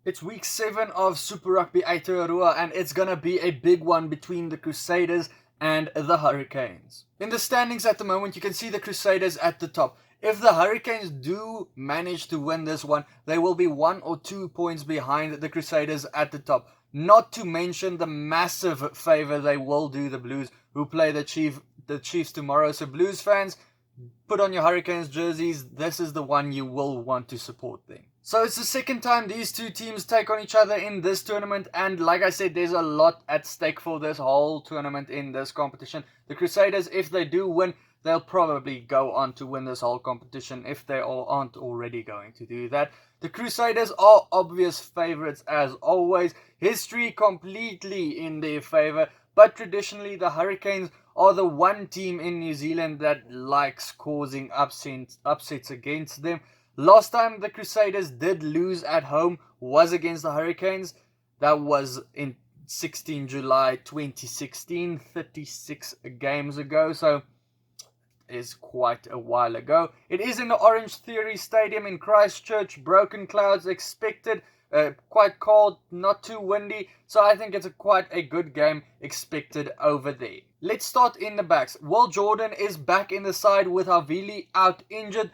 It's week 7 of Super Rugby Aotearoa, and it's gonna be a big one between the Crusaders and the Hurricanes. In the standings at the moment, you can see the Crusaders at the top. If the Hurricanes do manage to win this one, they will be 1 or 2 points behind the Crusaders at the top. Not to mention the massive favour they will do the Blues, who play the Chiefs tomorrow. So Blues fans, put on your Hurricanes jerseys. This is the one you will want to support them. So it's the second time these two teams take on each other in this tournament, and like I said, there's a lot at stake for this whole tournament in this competition. The Crusaders, if they do win, they'll probably go on to win this whole competition if they aren't already going to do that. The Crusaders are obvious favourites as always. History completely in their favour, but traditionally the Hurricanes are the one team in New Zealand that likes causing upsets against them. Last time the Crusaders did lose at home was against the Hurricanes. That was in 16 July 2016, 36 games ago, so is quite a while ago. It is in the Orange Theory Stadium in Christchurch. Broken clouds expected, quite cold, not too windy, so I think it's quite a good game expected over there. Let's start in the backs. Will Jordan is back in the side with Havili out injured.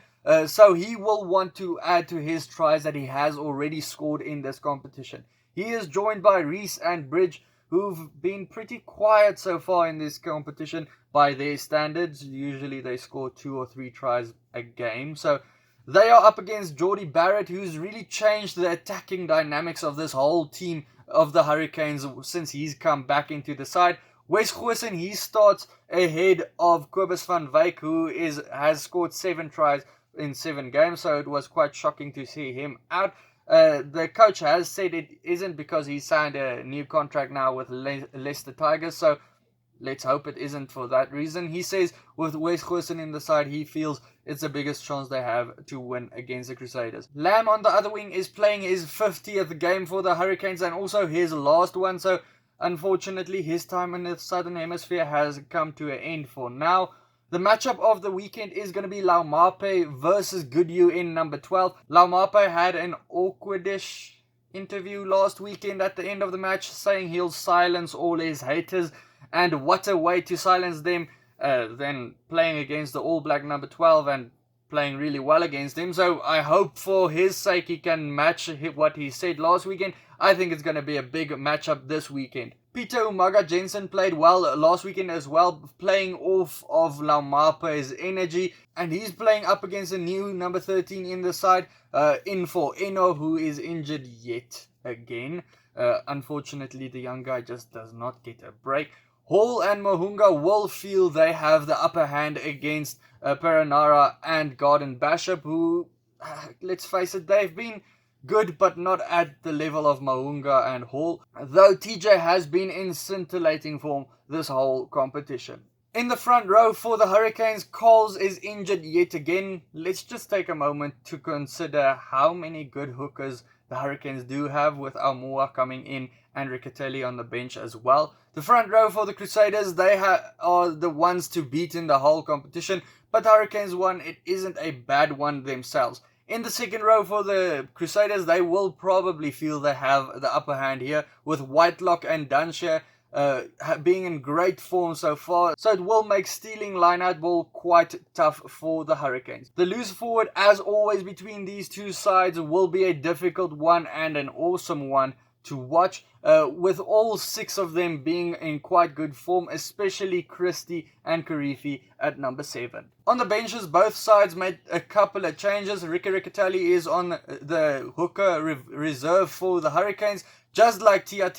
So he will want to add to his tries that he has already scored in this competition. He is joined by Reese and Bridge, who've been pretty quiet so far in this competition by their standards. Usually they score 2 or 3 tries a game. So they are up against Jordie Barrett, who's really changed the attacking dynamics of this whole team of the Hurricanes since he's come back into the side. Wes Goosen, he starts ahead of Kobus van Wyk, who has scored 7 tries in 7 games, so it was quite shocking to see him out. The coach has said it isn't because he signed a new contract now with Leicester Tigers, so let's hope it isn't for that reason. He says with Wes Goosen in the side, he feels it's the biggest chance they have to win against the Crusaders. Lamb on the other wing is playing his 50th game for the Hurricanes and also his last one, so unfortunately his time in the Southern Hemisphere has come to an end for now. The matchup of the weekend is going to be Laumape versus Goodhue in number 12. Laumape had an awkwardish interview last weekend at the end of the match saying he'll silence all his haters. And what a way to silence them than playing against the All Black number 12 and playing really well against him. So I hope for his sake he can match what he said last weekend. I think it's going to be a big matchup this weekend. Peter Umaga Jensen played well last weekend as well, playing off of Laumape's energy, and he's playing up against a new number 13 in the side, in for Eno, who is injured yet again. Unfortunately, the young guy just does not get a break. Hall and Mahunga will feel they have the upper hand against Perenara and Garden Bishop, who, let's face it, they've been good, but not at the level of Mahunga and Hall, though TJ has been in scintillating form this whole competition. In the front row for the Hurricanes, Coles is injured yet again. Let's just take a moment to consider how many good hookers the Hurricanes do have, with Almoa coming in and Riccatelli on the bench as well. The front row for the Crusaders, they are the ones to beat in the whole competition, but the Hurricanes one, it isn't a bad one themselves. In the second row for the Crusaders, they will probably feel they have the upper hand here, with Whitelock and Dunshire being in great form so far, so it will make stealing line-out ball quite tough for the Hurricanes. The loose forward, as always, between these two sides will be a difficult one and an awesome one to watch, with all 6 of them being in quite good form, especially Christie and Karifi at number 7. On the benches, both sides made a couple of changes. Ricky Riccatelli is on the hooker reserve for the Hurricanes, just like Tia,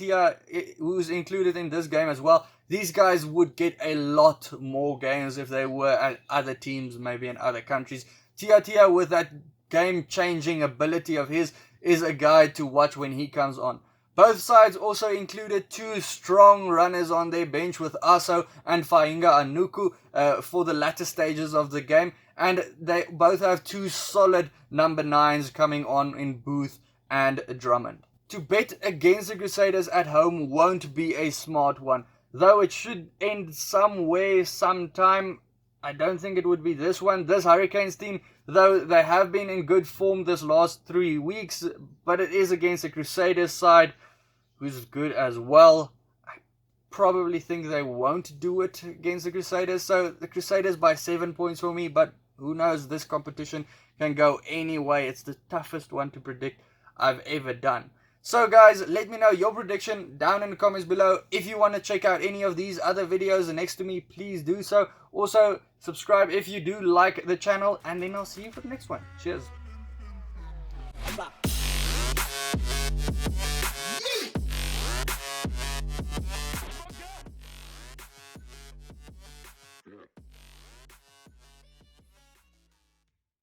who's included in this game as well. These guys would get a lot more games if they were at other teams, maybe in other countries. Tia, with that game-changing ability of his, is a guy to watch when he comes on. Both sides also included 2 strong runners on their bench, with Aso and Fainga Anuku for the latter stages of the game, and they both have 2 solid number 9s coming on in Booth and Drummond. To bet against the Crusaders at home won't be a smart one, though it should end somewhere, sometime. I don't think it would be this one. This Hurricanes team though they have been in good form this last 3 weeks, but it is against the Crusaders side, who's good as well. I probably think they won't do it against the Crusaders, so the Crusaders by 7 points for me, but who knows, this competition can go any way. It's the toughest one to predict I've ever done. So guys, let me know your prediction down in the comments below. If you want to check out any of these other videos next to me, please do so. Also, subscribe if you do like the channel, and then I'll see you for the next one. Cheers.